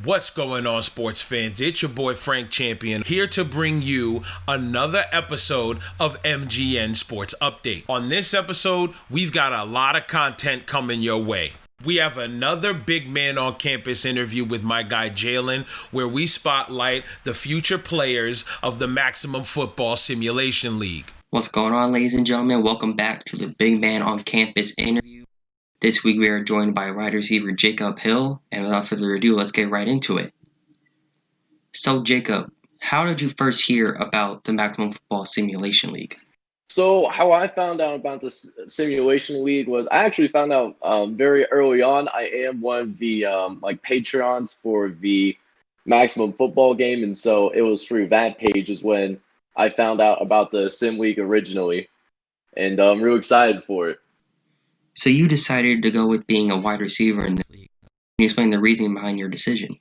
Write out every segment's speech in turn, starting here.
What's going on, sports fans? It's your boy Frank Champion here to bring you another episode of MGN Sports Update. On this episode, we've got a lot of content coming your way. We have another big man on campus interview with my guy Jalen, where we spotlight the future players of the Maximum Football Simulation League. What's going on, ladies and gentlemen? Welcome back to the Big Man on Campus interview. This week we are joined by wide receiver Jacob Hill, and without further ado, let's get right into it. So Jacob, how did you first hear about the Maximum Football Simulation League? So how I found out about the Simulation League was I actually found out very early on. I am one of the Patreons for the Maximum Football game, and so it was through that page is when I found out about the Sim League originally, and I'm real excited for it. So you decided to go with being a wide receiver in this league. Can you explain the reasoning behind your decision?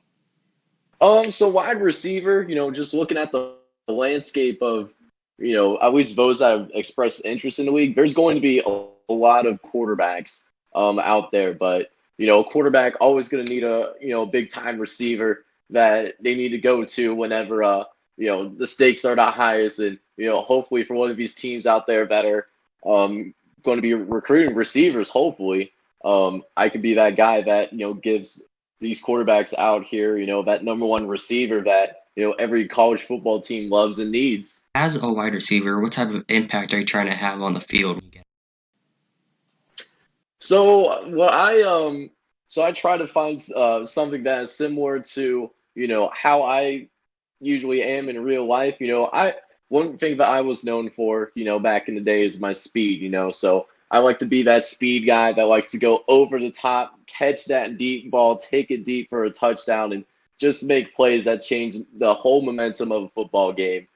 So wide receiver, just looking at the landscape of, at least those that have expressed interest in the league, there's going to be a lot of quarterbacks out there, but a quarterback always going to need a big time receiver that they need to go to whenever the stakes are the highest, and hopefully for one of these teams out there that are going to be recruiting receivers, hopefully I could be that guy that gives these quarterbacks out here that number one receiver that every college football team loves and needs. As a wide receiver, what type of impact are you trying to have on the field? So I try to find something that is similar to how I usually am in real life. One thing that I was known for back in the day is my speed. So I like to be that speed guy that likes to go over the top, catch that deep ball, take it deep for a touchdown, and just make plays that change the whole momentum of a football game.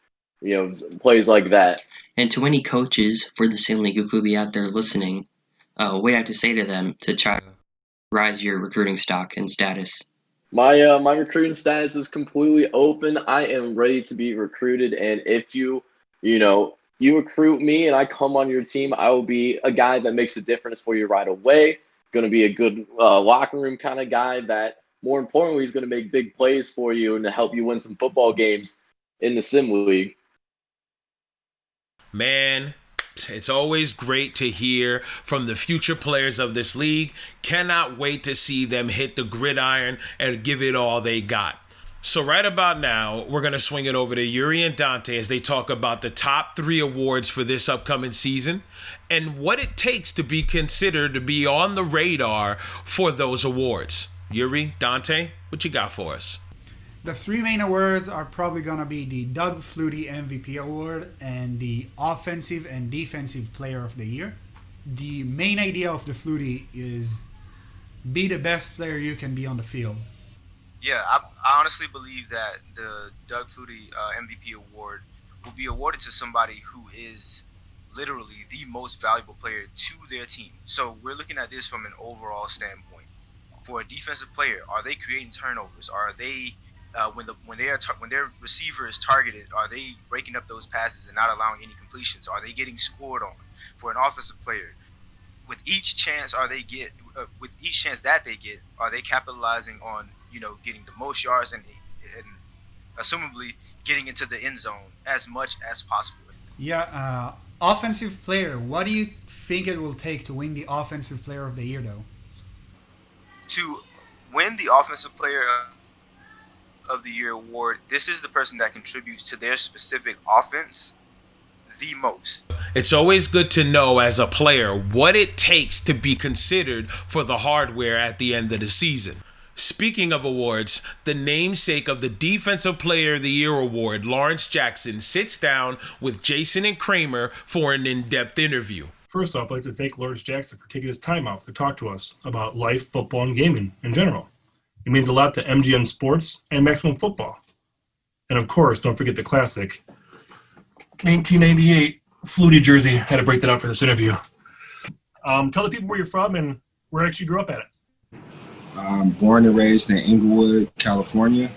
Plays like that. And to any coaches for the Sim League who could be out there listening, what do you have to say to them to try to rise your recruiting stock and status? My recruiting status is completely open. I am ready to be recruited, and if you recruit me and I come on your team, I will be a guy that makes a difference for you right away. Going to be a good locker room kind of guy that, more importantly, is going to make big plays for you and to help you win some football games in the Sim League. Man, it's always great to hear from the future players of this league. Cannot wait to see them hit the gridiron and give it all they got. So right about now, we're going to swing it over to Yuri and Dante as they talk about the top 3 awards for this upcoming season and what it takes to be considered to be on the radar for those awards. Yuri, Dante, what you got for us? The 3 main awards are probably going to be the Doug Flutie MVP Award and the Offensive and Defensive Player of the Year. The main idea of the Flutie is be the best player you can be on the field. Yeah, I honestly believe that the Doug Flutie MVP Award will be awarded to somebody who is literally the most valuable player to their team. So we're looking at this from an overall standpoint. For a defensive player, are they creating turnovers? Are they when their receiver is targeted, are they breaking up those passes and not allowing any completions? Are they getting scored on? For an offensive player, with each chance that they get, are they capitalizing on getting the most yards and assumably getting into the end zone as much as possible? Yeah, offensive player. What do you think it will take to win the Offensive Player of the Year, though? To win the Offensive Player of the Year award, this is the person that contributes to their specific offense the most. It's always good to know as a player what it takes to be considered for the hardware at the end of the season. Speaking of awards, the namesake of the Defensive Player of the Year award, Lawrence Jackson, sits down with Jason and Kramer for an in-depth interview. First off, I'd like to thank Lawrence Jackson for taking his time out to talk to us about life, football, and gaming in general. It means a lot to MGN Sports and Maximum Football. And of course, don't forget the classic 1998 Flutie jersey. Had to break that out for this interview. Tell the people where you're from and where actually you grew up at it. I'm born and raised in Inglewood, California.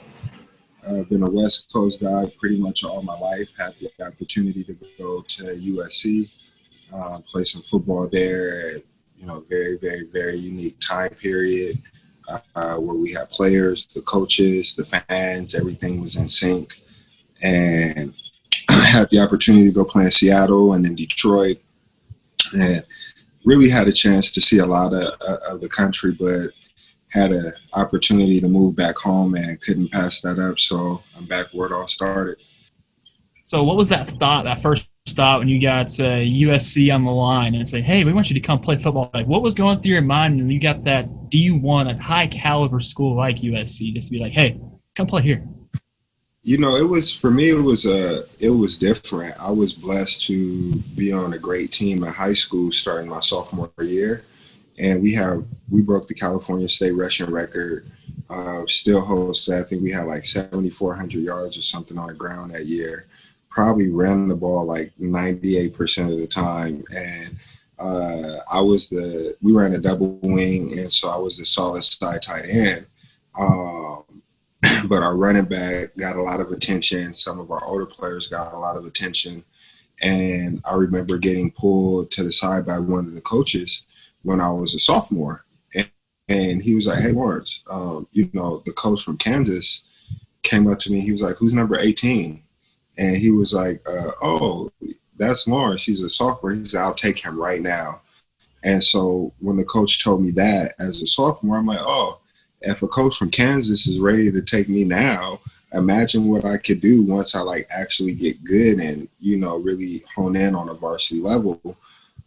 I've been a West Coast guy pretty much all my life. Had the opportunity to go to USC, play some football there. Very, very, very unique time period. where we had players, the coaches, the fans, everything was in sync. And I had the opportunity to go play in Seattle and in Detroit, and really had a chance to see a lot of the country, but had an opportunity to move back home and couldn't pass that up. So I'm back where it all started. So what was that thought, that first thought when you got USC on the line and say, hey, we want you to come play football? Like, what was going through your mind when you got that D1, a high caliber school like USC, just to be like, hey, come play here? You know, it was, for me, it was different. I was blessed to be on a great team in high school starting my sophomore year. And we broke the California State rushing record. Still holds, I think we had like 7,400 yards or something on the ground that year. Probably ran the ball like 98% of the time. And we ran a double wing, and so I was the solid side tight end. But our running back got a lot of attention. Some of our older players got a lot of attention. And I remember getting pulled to the side by one of the coaches when I was a sophomore. And he was like, hey, Lawrence, the coach from Kansas came up to me. He was like, who's number 18? And he was like, oh, that's Lawrence. He's a sophomore. He said, I'll take him right now. And so when the coach told me that as a sophomore, I'm like, oh, if a coach from Kansas is ready to take me now, imagine what I could do once I like actually get good and, really hone in on a varsity level.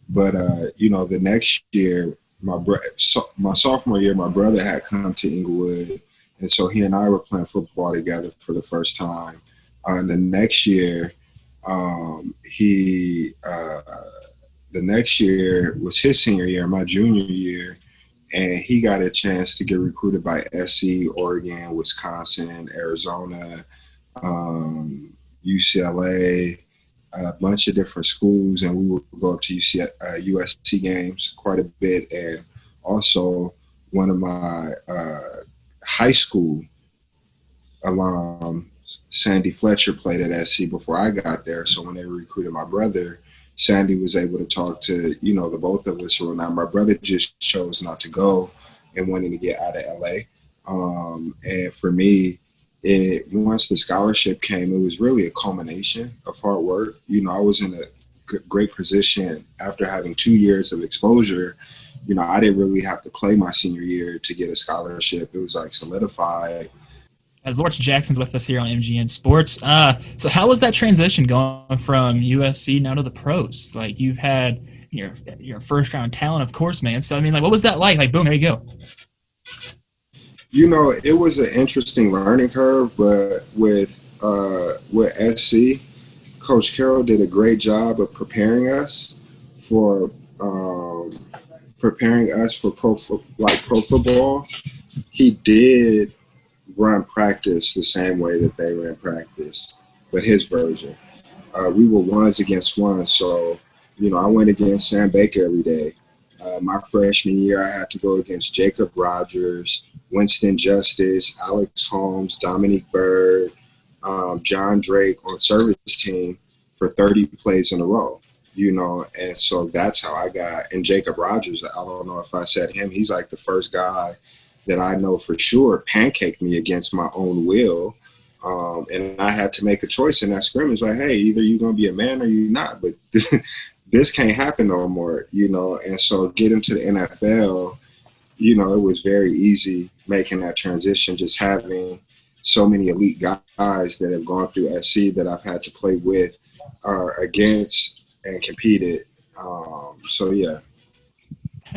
But, the next year, my sophomore year, my brother had come to Inglewood. And so he and I were playing football together for the first time. And the next year, the next year was his senior year, my junior year. And he got a chance to get recruited by SC, Oregon, Wisconsin, Arizona, UCLA, a bunch of different schools. And we would go up to USC games quite a bit. And also one of my high school alum, Sandy Fletcher, played at SC before I got there. So when they recruited my brother, Sandy was able to talk to, the both of us. So now my brother just chose not to go and wanted to get out of LA. And for me, once the scholarship came, it was really a culmination of hard work. I was in a great position after having 2 years of exposure. I didn't really have to play my senior year to get a scholarship. It was like solidified. As Lawrence Jackson's with us here on MGN Sports. So how was that transition going from USC now to the pros? Like, you've had your first round talent, of course, man. So, what was that like? Like, boom, there you go. It was an interesting learning curve, but with SC, Coach Carroll did a great job of preparing us for pro football. He did run practice the same way that they ran practice, but his version. We were ones against ones, so I went against Sam Baker every day. My freshman year, I had to go against Jacob Rogers, Winston Justice, Alex Holmes, Dominique Bird, John Drake on service team for 30 plays in a row. And so that's how I got. And Jacob Rogers, I don't know if I said him, he's like the first guy that I know for sure pancaked me against my own will. And I had to make a choice in that scrimmage, like, hey, either you're going to be a man or you're not, but this can't happen no more, And so getting to the NFL, it was very easy making that transition, just having so many elite guys that have gone through SC that I've had to play with or against and competed. So, yeah.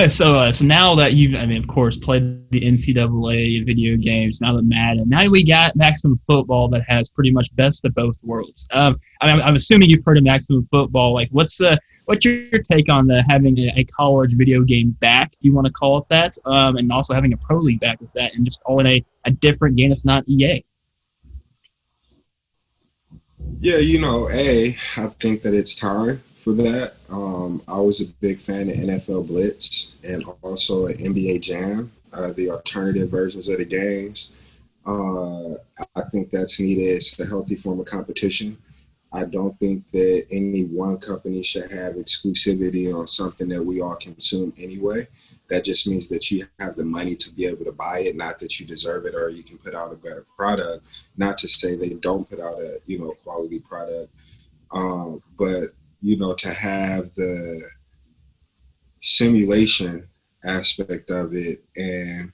So now that you've, of course, played the NCAA video games, now the Madden, now we got Maximum Football that has pretty much best of both worlds. I'm assuming you've heard of Maximum Football. Like, what's your take on having a college video game back, you want to call it that, and also having a pro league back with that, and just all in a different game that's not EA? Yeah, I think that it's time for that. I was a big fan of NFL Blitz and also NBA Jam, the alternative versions of the games. I think that's needed. It's a healthy form of competition. I don't think that any one company should have exclusivity on something that we all consume anyway. That just means that you have the money to be able to buy it, not that you deserve it or you can put out a better product. Not to say they don't put out a, quality product, but, to have the simulation aspect of it and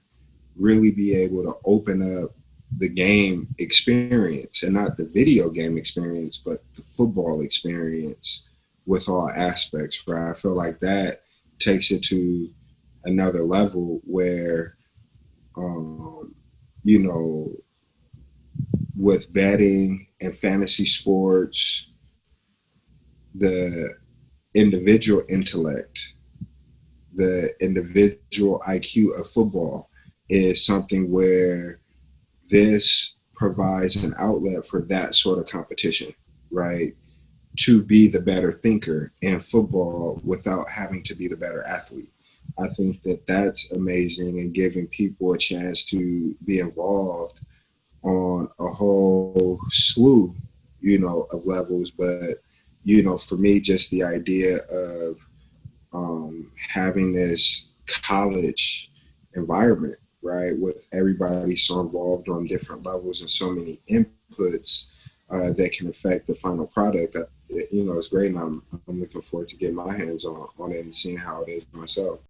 really be able to open up the game experience, and not the video game experience, but the football experience with all aspects, right? I feel like that takes it to another level where, with betting and fantasy sports, the individual intellect, the individual IQ of football is something where this provides an outlet for that sort of competition, right? To be the better thinker in football without having to be the better athlete. I think that that's amazing, and giving people a chance to be involved on a whole slew, of levels. But, for me, just the idea of having this college environment, right, with everybody so involved on different levels and so many inputs that can affect the final product, it's great, and I'm looking forward to getting my hands on it and seeing how it is myself.